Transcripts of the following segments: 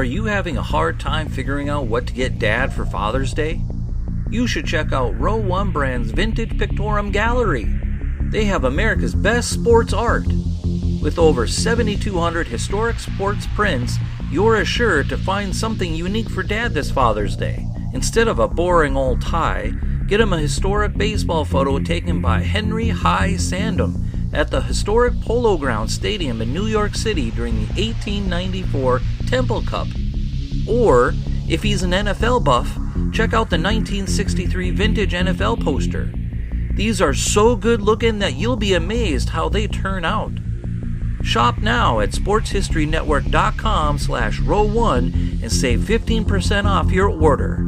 Are you having a hard time figuring out what to get Dad for Father's Day? You should check out Row 1 Brand's Vintage Pictorum Gallery. They have America's best sports art. With over 7,200 historic sports prints, you're assured to find something unique for Dad this Father's Day. Instead of a boring old tie, get him a historic baseball photo taken by Henry High Sandom at the historic Polo Grounds Stadium in New York City during the 1894 Temple Cup. Or, if he's an NFL buff, check out the 1963 vintage NFL poster. These are so good looking that you'll be amazed how they turn out. Shop now at sportshistorynetwork.com/row1 and save 15% off your order.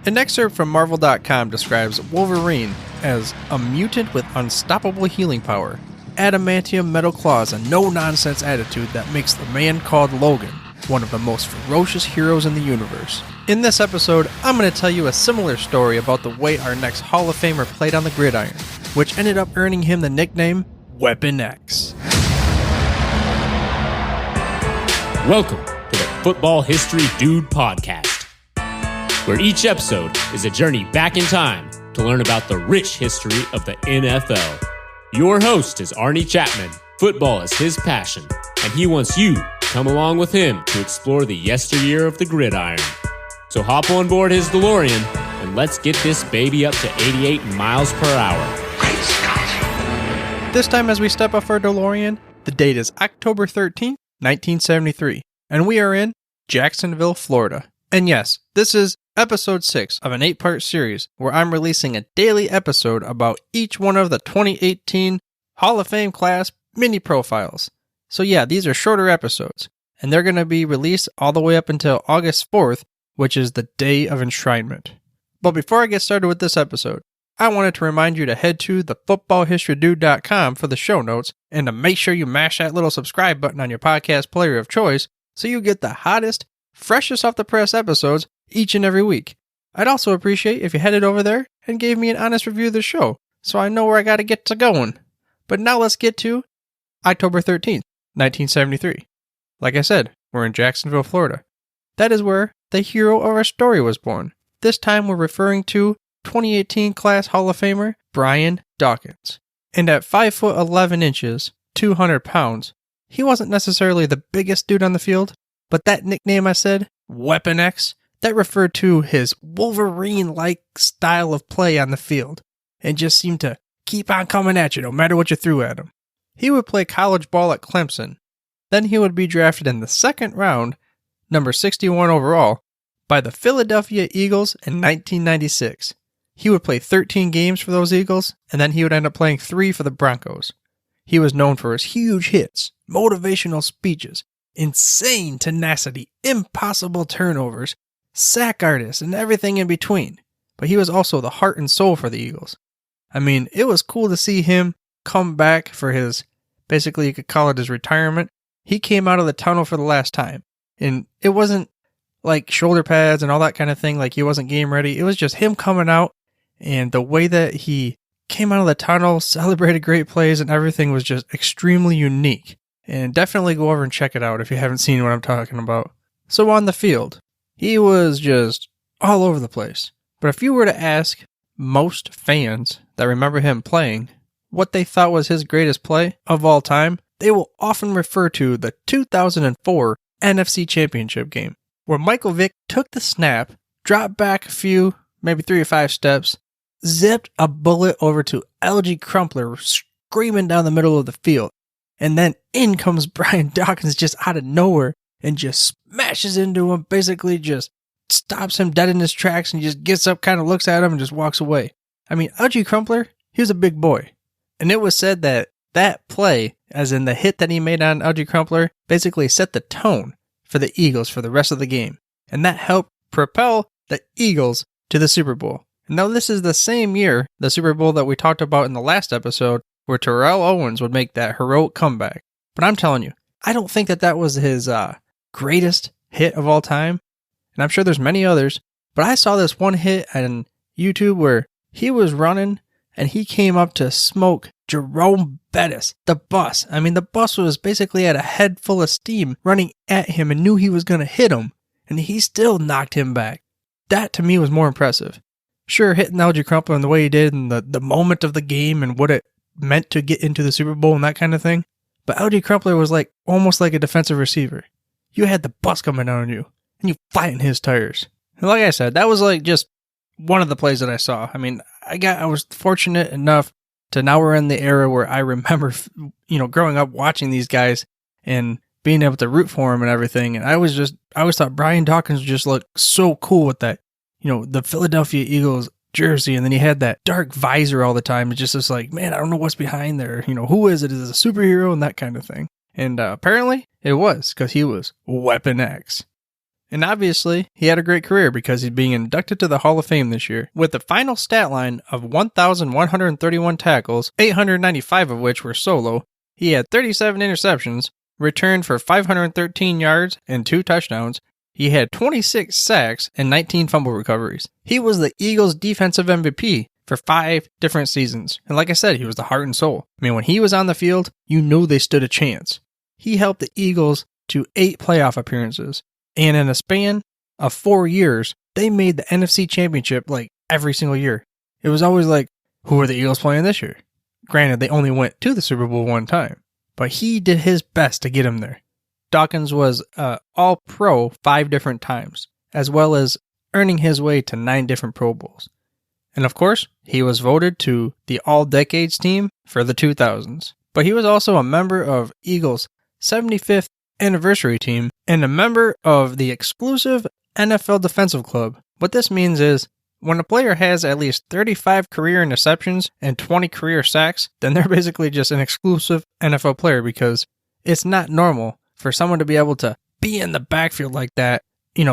An excerpt from Marvel.com describes Wolverine as a mutant with unstoppable healing power, adamantium metal claws, and no-nonsense attitude that makes the man called Logan one of the most ferocious heroes in the universe. In this episode, I'm going to tell you a similar story about the way our next Hall of Famer played on the gridiron, which ended up earning him the nickname Weapon X. Welcome to the Football History Dude podcast, where each episode is a journey back in time to learn about the rich history of the NFL. Your host is Arnie Chapman. Football is his passion, and he wants you to come along with him to explore the yesteryear of the gridiron. So hop on board his DeLorean and let's get this baby up to 88 miles per hour. Great Scott! This time as we step off our DeLorean, the date is October 13th, 1973, and we are in Jacksonville, Florida. And yes, this is episode 6 of an 8-part series where I'm releasing a daily episode about each one of the 2018 Hall of Fame class mini profiles. So yeah, these are shorter episodes, and they're going to be released all the way up until August 4th, which is the day of enshrinement. But before I get started with this episode, I wanted to remind you to head to thefootballhistorydude.com for the show notes, and to make sure you mash that little subscribe button on your podcast player of choice so you get the hottest, freshest off the press episodes each and every week. I'd also appreciate if you headed over there and gave me an honest review of the show, so I know where I gotta get to going. But now let's get to October 13th, 1973. Like I said, we're in Jacksonville, Florida. That is where the hero of our story was born. This time we're referring to 2018 class Hall of Famer Brian Dawkins. And at 5'11", 200 pounds, he wasn't necessarily the biggest dude on the field, but that nickname I said, Weapon X, that referred to his Wolverine-like style of play on the field, and just seemed to keep on coming at you no matter what you threw at him. He would play college ball at Clemson. Then he would be drafted in the second round, number 61 overall, by the Philadelphia Eagles in 1996. He would play 13 games for those Eagles, and then he would end up playing 3 for the Broncos. He was known for his huge hits, motivational speeches, insane tenacity, impossible turnovers, sack artists, and everything in between. But he was also the heart and soul for the Eagles. I mean, it was cool to see him come back for his, basically you could call it his retirement. He came out of the tunnel for the last time. And it wasn't like shoulder pads and all that kind of thing, like he wasn't game ready. It was just him coming out, and the way that he came out of the tunnel, celebrated great plays, and everything was just extremely unique. And definitely go over and check it out if you haven't seen what I'm talking about. So on the field, he was just all over the place. But if you were to ask most fans that remember him playing what they thought was his greatest play of all time, they will often refer to the 2004 NFC Championship game, where Michael Vick took the snap, dropped back a few, maybe 3 or 5 steps, zipped a bullet over to L.G. Crumpler screaming down the middle of the field, and then in comes Brian Dawkins just out of nowhere and just smashes into him, basically just stops him dead in his tracks, and just gets up, kind of looks at him, and just walks away. I mean, L.G. Crumpler, he was a big boy. And it was said that that play, as in the hit that he made on L.G. Crumpler, basically set the tone for the Eagles for the rest of the game. And that helped propel the Eagles to the Super Bowl. And now this is the same year, the Super Bowl that we talked about in the last episode, where Terrell Owens would make that heroic comeback. But I'm telling you, I don't think that that was his greatest hit of all time. And I'm sure there's many others. But I saw this one hit on YouTube where he was running and he came up to smoke Jerome Bettis, the bus. I mean, the bus was basically at a head full of steam running at him and knew he was going to hit him, and he still knocked him back. That, to me, was more impressive. Sure, hitting Alge Crumpler in the way he did and the moment of the game and what it meant to get into the Super Bowl and that kind of thing, but Alge Crumpler was almost like a defensive receiver. You had the bus coming down on you, and you flattened his tires. And like I said, that was just one of the plays that I saw. I mean, I was fortunate enough to now we're in the era where I remember, growing up watching these guys and being able to root for them and everything. And I always thought Brian Dawkins just looked so cool with that, the Philadelphia Eagles jersey. And then he had that dark visor all the time. It's just man, I don't know what's behind there. Who is it? Is it a superhero? And that kind of thing. And apparently it was, because he was Weapon X. And obviously, he had a great career because he's being inducted to the Hall of Fame this year, with the final stat line of 1,131 tackles, 895 of which were solo. He had 37 interceptions, returned for 513 yards and 2 touchdowns. He had 26 sacks and 19 fumble recoveries. He was the Eagles' defensive MVP for 5 different seasons. And like I said, he was the heart and soul. I mean, when he was on the field, you knew they stood a chance. He helped the Eagles to 8 playoff appearances. And in a span of 4 years, they made the NFC Championship every single year. It was always who are the Eagles playing this year? Granted, they only went to the Super Bowl one time, but he did his best to get him there. Dawkins was All-Pro 5 different times, as well as earning his way to 9 different Pro Bowls. And of course, he was voted to the All-Decades team for the 2000s. But he was also a member of Eagles' 75th anniversary team and a member of the exclusive NFL Defensive Club. What this means is when a player has at least 35 career interceptions and 20 career sacks, then they're basically just an exclusive NFL player, because it's not normal for someone to be able to be in the backfield like that,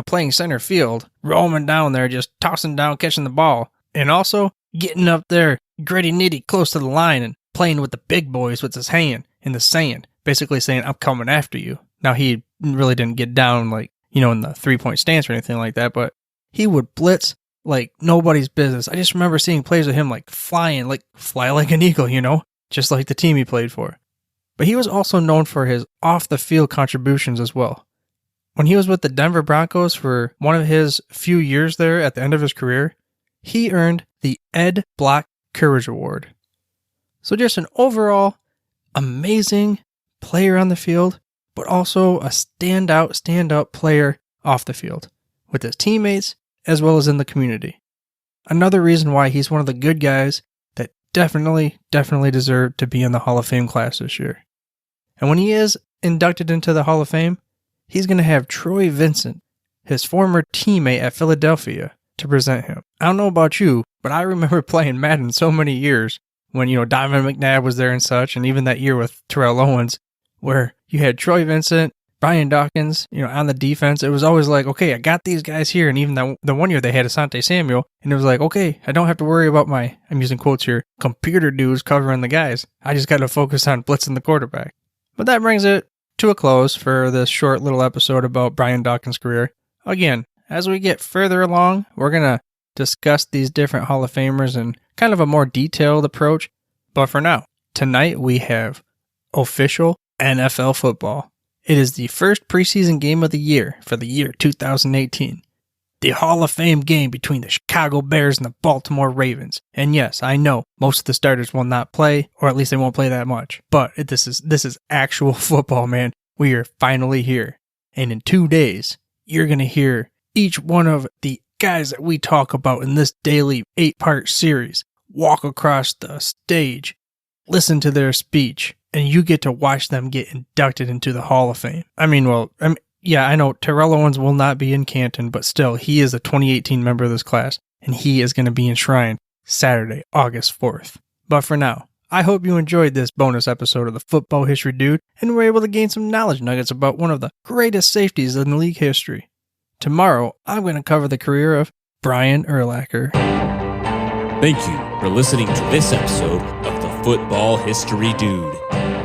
playing center field, roaming down there, just tossing down, catching the ball, and also getting up there gritty nitty close to the line and playing with the big boys with his hand in the sand, basically saying, I'm coming after you. Now, he really didn't get down in the 3-point stance or anything like that, but he would blitz like nobody's business. I just remember seeing plays of him fly like an eagle, just like the team he played for. But he was also known for his off-the-field contributions as well. When he was with the Denver Broncos for one of his few years there at the end of his career, he earned the Ed Block Courage Award. So just an overall amazing player on the field, but also a stand-up player off the field with his teammates as well as in the community. Another reason why he's one of the good guys that definitely deserved to be in the Hall of Fame class this year. And when he is inducted into the Hall of Fame, he's going to have Troy Vincent, his former teammate at Philadelphia, to present him. I don't know about you, but I remember playing Madden so many years when, Donovan McNabb was there and such, and even that year with Terrell Owens, where you had Troy Vincent, Brian Dawkins, on the defense. It was always okay, I got these guys here. And even the one year they had Asante Samuel, and it was okay, I don't have to worry about my, I'm using quotes here, computer dudes covering the guys. I just got to focus on blitzing the quarterback. But that brings it to a close for this short little episode about Brian Dawkins' career. Again, as we get further along, we're going to discuss these different Hall of Famers in kind of a more detailed approach. But for now, tonight we have official NFL football. It is the first preseason game of the year for the year 2018. The Hall of Fame game between the Chicago Bears and the Baltimore Ravens. And yes, I know most of the starters will not play, or at least they won't play that much. But this is actual football, man. We are finally here. And in 2 days, you're going to hear each one of the guys that we talk about in this daily 8-part series walk across the stage, listen to their speech, and you get to watch them get inducted into the Hall of Fame. Yeah, I know Terrell Owens will not be in Canton, but still, he is a 2018 member of this class, and he is going to be enshrined Saturday, August 4th. But for now, I hope you enjoyed this bonus episode of the Football History Dude, and were able to gain some knowledge nuggets about one of the greatest safeties in league history. Tomorrow, I'm going to cover the career of Brian Urlacher. Thank you for listening to this episode of the Football History Dude.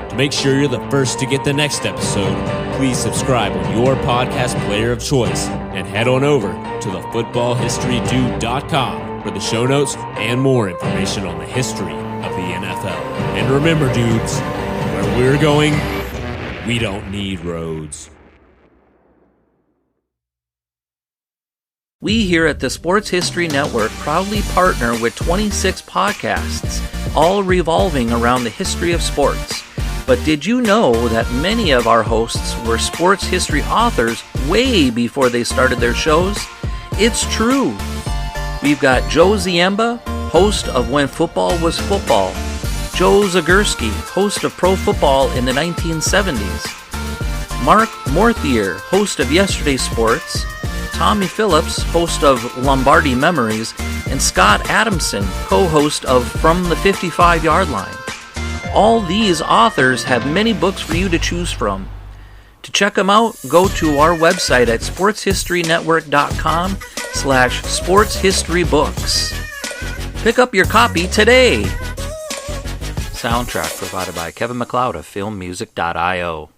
To make sure you're the first to get the next episode, please subscribe on your podcast player of choice and head on over to thefootballhistorydude.com for the show notes and more information on the history of the NFL. And remember, dudes, where we're going, we don't need roads. We here at the Sports History Network proudly partner with 26 podcasts, all revolving around the history of sports. But did you know that many of our hosts were sports history authors way before they started their shows? It's true. We've got Joe Ziemba, host of When Football Was Football, Joe Zagurski, host of Pro Football in the 1970s, Mark Morthier, host of Yesterday's Sports, Tommy Phillips, host of Lombardi Memories, and Scott Adamson, co-host of From the 55-Yard Line. All these authors have many books for you to choose from. To check them out, go to our website at sportshistorynetwork.com/sportshistorybooks. Pick up your copy today. Soundtrack provided by Kevin MacLeod of filmmusic.io.